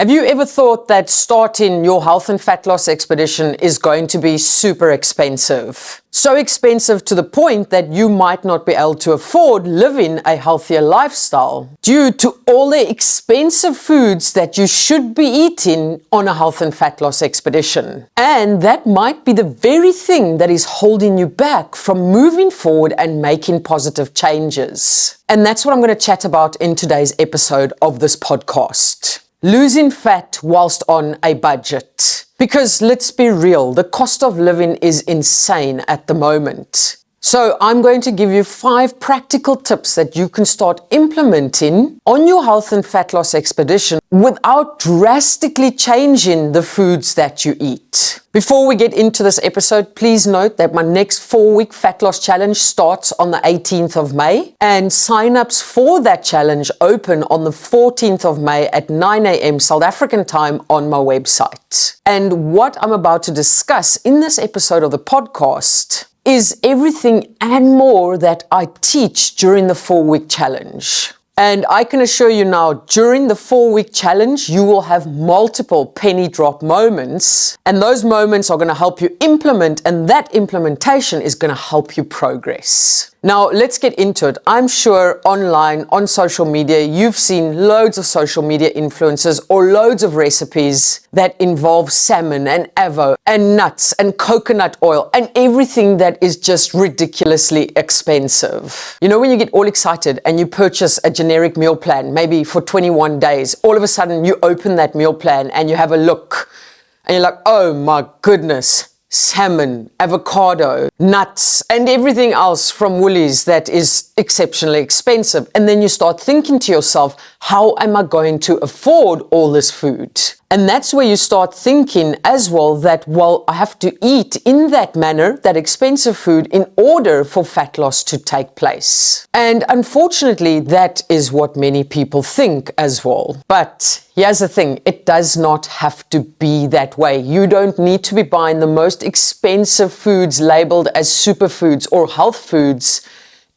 Have you ever thought that starting your health and fat loss expedition is going to be super expensive? So expensive to the point that you might not be able to afford living a healthier lifestyle due to all the expensive foods that you should be eating on a health and fat loss expedition. And that might be the very thing that is holding you back from moving forward and making positive changes. And that's what I'm going to chat about in today's episode of this podcast. Losing fat whilst on a budget. Because let's be real, the cost of living is insane at the moment. So I'm going to give you 5 practical tips that you can start implementing on your health and fat loss expedition without drastically changing the foods that you eat. Before we get into this episode, please note that my next 4-week fat loss challenge starts on the 18th of May, and sign-ups for that challenge open on the 14th of May at 9 a.m. South African time on my website. And what I'm about to discuss in this episode of the podcast is everything and more that I teach during the 4-week challenge. And I can assure you now, during the 4-week challenge, you will have multiple penny drop moments, and those moments are going to help you implement, and that implementation is going to help you progress. Now, let's get into it. I'm sure online, on social media, you've seen loads of social media influencers or loads of recipes that involve salmon and avo and nuts and coconut oil and everything that is just ridiculously expensive. You know, when you get all excited and you purchase a generic meal plan, maybe for 21 days, all of a sudden you open that meal plan and you have a look and you're like, oh my goodness. Salmon, avocado, nuts, and everything else from Woolies that is exceptionally expensive. And then you start thinking to yourself, how am I going to afford all this food? And that's where you start thinking as well that, well, I have to eat in that manner, that expensive food, in order for fat loss to take place. And unfortunately, that is what many people think as well. But here's the thing, it does not have to be that way. You don't need to be buying the most expensive foods labeled as superfoods or health foods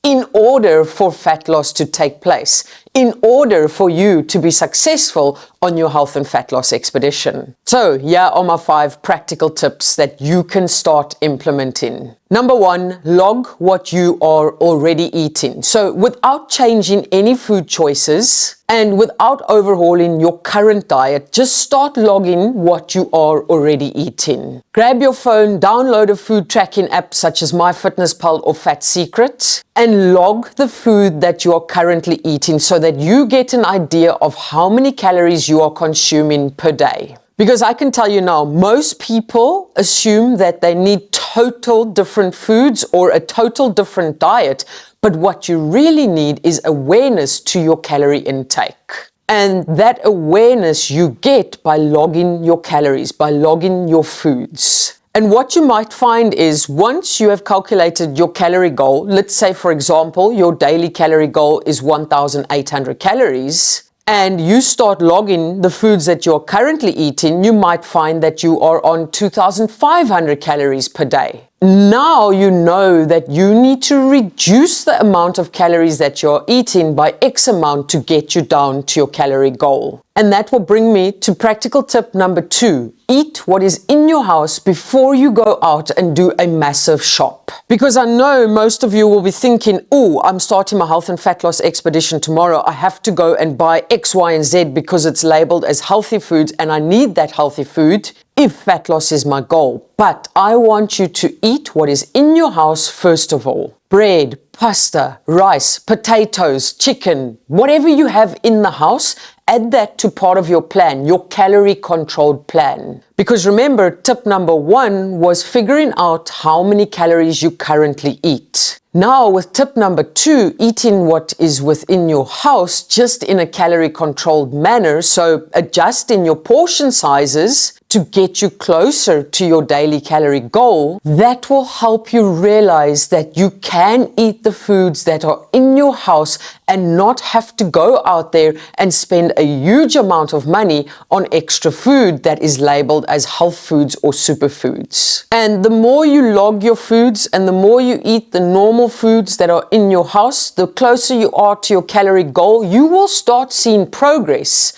in order for fat loss to take place, in order for you to be successful on your health and fat loss expedition. So here are my 5 practical tips that you can start implementing. Number 1, log what you are already eating. So without changing any food choices and without overhauling your current diet, just start logging what you are already eating. Grab your phone, download a food tracking app such as MyFitnessPal or Fat Secret, and log the food that you are currently eating so that you get an idea of how many calories you are consuming per day. Because I can tell you now, most people assume that they need total different foods or a total different diet, but what you really need is awareness to your calorie intake. And that awareness you get by logging your calories, by logging your foods. And what you might find is once you have calculated your calorie goal, let's say, for example, your daily calorie goal is 1,800 calories, and you start logging the foods that you're currently eating, you might find that you are on 2,500 calories per day. Now you know that you need to reduce the amount of calories that you're eating by X amount to get you down to your calorie goal. And that will bring me to practical tip number 2. Eat what is in your house before you go out and do a massive shop. Because I know most of you will be thinking, oh, I'm starting my health and fat loss expedition tomorrow. I have to go and buy X, Y, and Z because it's labeled as healthy foods and I need that healthy food if fat loss is my goal. But I want you to eat what is in your house first of all. Bread, pasta, rice, potatoes, chicken, whatever you have in the house, add that to part of your plan, your calorie controlled plan. Because remember, tip number 1 was figuring out how many calories you currently eat. Now with tip number 2, eating what is within your house just in a calorie controlled manner, so adjusting your portion sizes to get you closer to your daily calorie goal, that will help you realize that you can eat the foods that are in your house and not have to go out there and spend a huge amount of money on extra food that is labeled as health foods or superfoods. And the more you log your foods and the more you eat the normal foods that are in your house, the closer you are to your calorie goal, you will start seeing progress.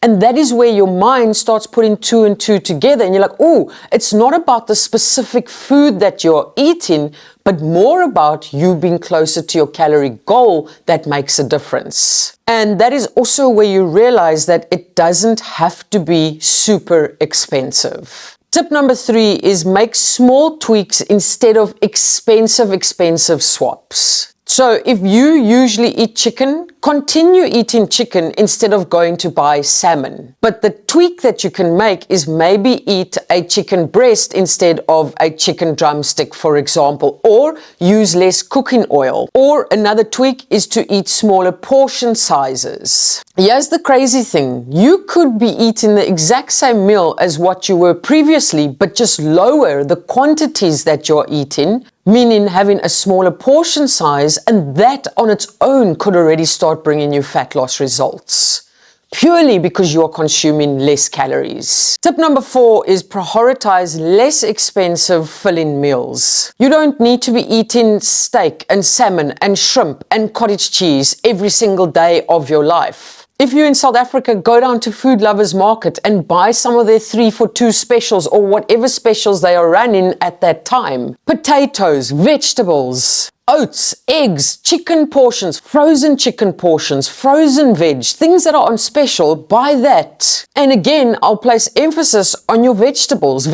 And that is where your mind starts putting two and two together. And you're like, oh, it's not about the specific food that you're eating, but more about you being closer to your calorie goal that makes a difference. And that is also where you realize that it doesn't have to be super expensive. Tip number 3 is make small tweaks instead of expensive swaps. So if you usually eat chicken, continue eating chicken instead of going to buy salmon. But the tweak that you can make is maybe eat a chicken breast instead of a chicken drumstick, for example, or use less cooking oil. Or another tweak is to eat smaller portion sizes. Here's the crazy thing. You could be eating the exact same meal as what you were previously, but just lower the quantities that you're eating, meaning having a smaller portion size, and that on its own could already start bringing you fat loss results, purely because you are consuming less calories. Tip number 4 is prioritize less expensive fill-in meals. You don't need to be eating steak and salmon and shrimp and cottage cheese every single day of your life. If you're in South Africa, go down to Food Lovers Market and buy some of their 3 for 2 specials or whatever specials they are running at that time. Potatoes, vegetables, oats, eggs, chicken portions, frozen veg, things that are on special, buy that. And again, I'll place emphasis on your vegetables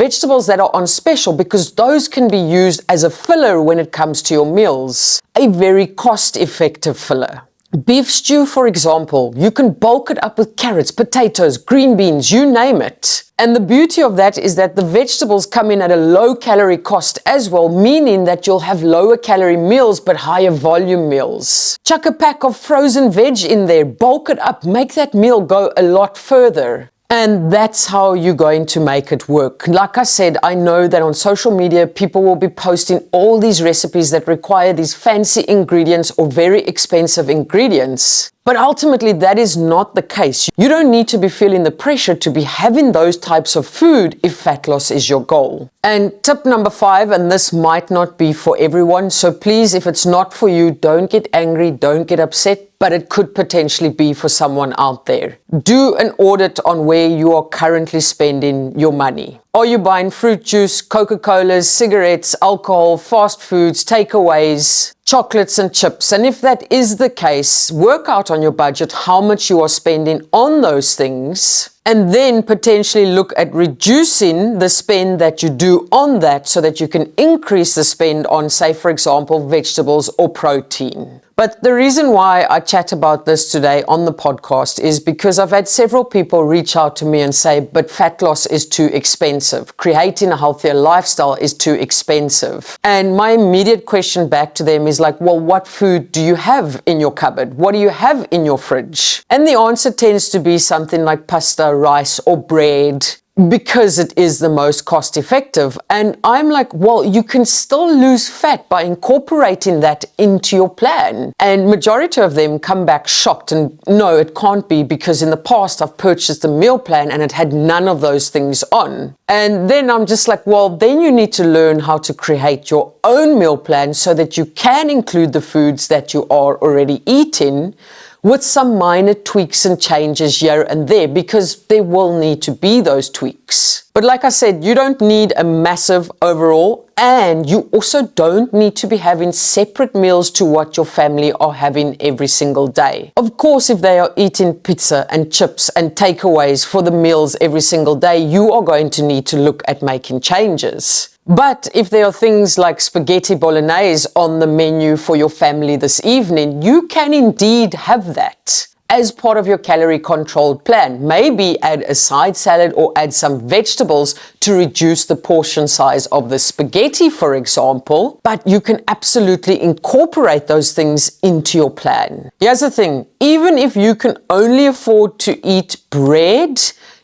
that are on special, because those can be used as a filler when it comes to your meals. A very cost-effective filler. Beef stew, for example, you can bulk it up with carrots, potatoes, green beans, you name it. And the beauty of that is that the vegetables come in at a low calorie cost as well, meaning that you'll have lower calorie meals but higher volume meals. Chuck a pack of frozen veg in there, bulk it up, make that meal go a lot further. And that's how you're going to make it work. Like I said, I know that on social media, people will be posting all these recipes that require these fancy ingredients or very expensive ingredients. But ultimately, that is not the case. You don't need to be feeling the pressure to be having those types of food if fat loss is your goal. And tip number 5, and this might not be for everyone, so please, if it's not for you, don't get angry, don't get upset, but it could potentially be for someone out there. Do an audit on where you are currently spending your money. Are you buying fruit juice, Coca-Colas, cigarettes, alcohol, fast foods, takeaways, chocolates and chips? And if that is the case, work out on your budget how much you are spending on those things, and then potentially look at reducing the spend that you do on that so that you can increase the spend on, say, for example, vegetables or protein. But the reason why I chat about this today on the podcast is because I've had several people reach out to me and say, but fat loss is too expensive. Creating a healthier lifestyle is too expensive. And my immediate question back to them is like, well, what food do you have in your cupboard? What do you have in your fridge? And the answer tends to be something like pasta, rice, or bread, because it is the most cost effective. And I'm like, well, you can still lose fat by incorporating that into your plan. And majority of them come back shocked and no, it can't be, because in the past I've purchased a meal plan and it had none of those things on. And then I'm just like, well, then you need to learn how to create your own meal plan so that you can include the foods that you are already eating, with some minor tweaks and changes here and there, because there will need to be those tweaks. But like I said, you don't need a massive overhaul, and you also don't need to be having separate meals to what your family are having every single day. Of course, if they are eating pizza and chips and takeaways for the meals every single day, you are going to need to look at making changes. But if there are things like spaghetti bolognese on the menu for your family this evening, you can indeed have that as part of your calorie controlled plan. Maybe add a side salad or add some vegetables to reduce the portion size of the spaghetti, for example. But you can absolutely incorporate those things into your plan. Here's the thing, even if you can only afford to eat bread,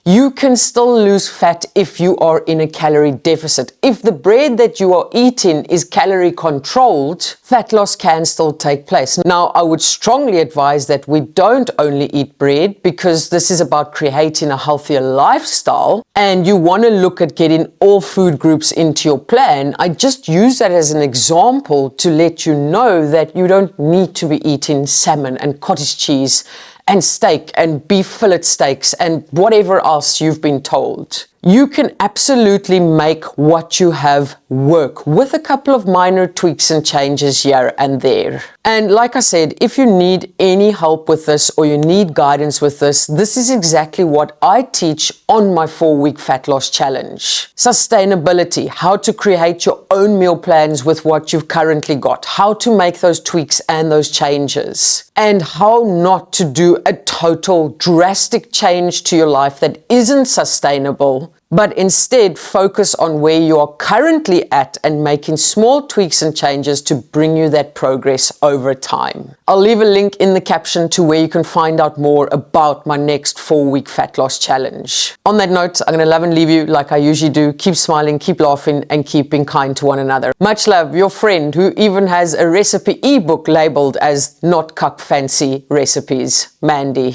you can still lose fat if you are in a calorie deficit. If the bread that you are eating is calorie controlled, fat loss can still take place. Now, I would strongly advise that we don't only eat bread, because this is about creating a healthier lifestyle and you want to look at getting all food groups into your plan. I just use that as an example to let you know that you don't need to be eating salmon and cottage cheese and steak and beef fillet steaks and whatever else you've been told. You can absolutely make what you have work with a couple of minor tweaks and changes here and there. And like I said, if you need any help with this or you need guidance with this, this is exactly what I teach on my 4-week fat loss challenge. Sustainability, how to create your own meal plans with what you've currently got, how to make those tweaks and those changes, and how not to do a total drastic change to your life that isn't sustainable, but instead focus on where you are currently at and making small tweaks and changes to bring you that progress over time. I'll leave a link in the caption to where you can find out more about my next 4-week fat loss challenge. On that note, I'm going to love and leave you like I usually do. Keep smiling, keep laughing, and keep being kind to one another. Much love, your friend who even has a recipe ebook labeled as Not Cuck Fancy Recipes, Mandy.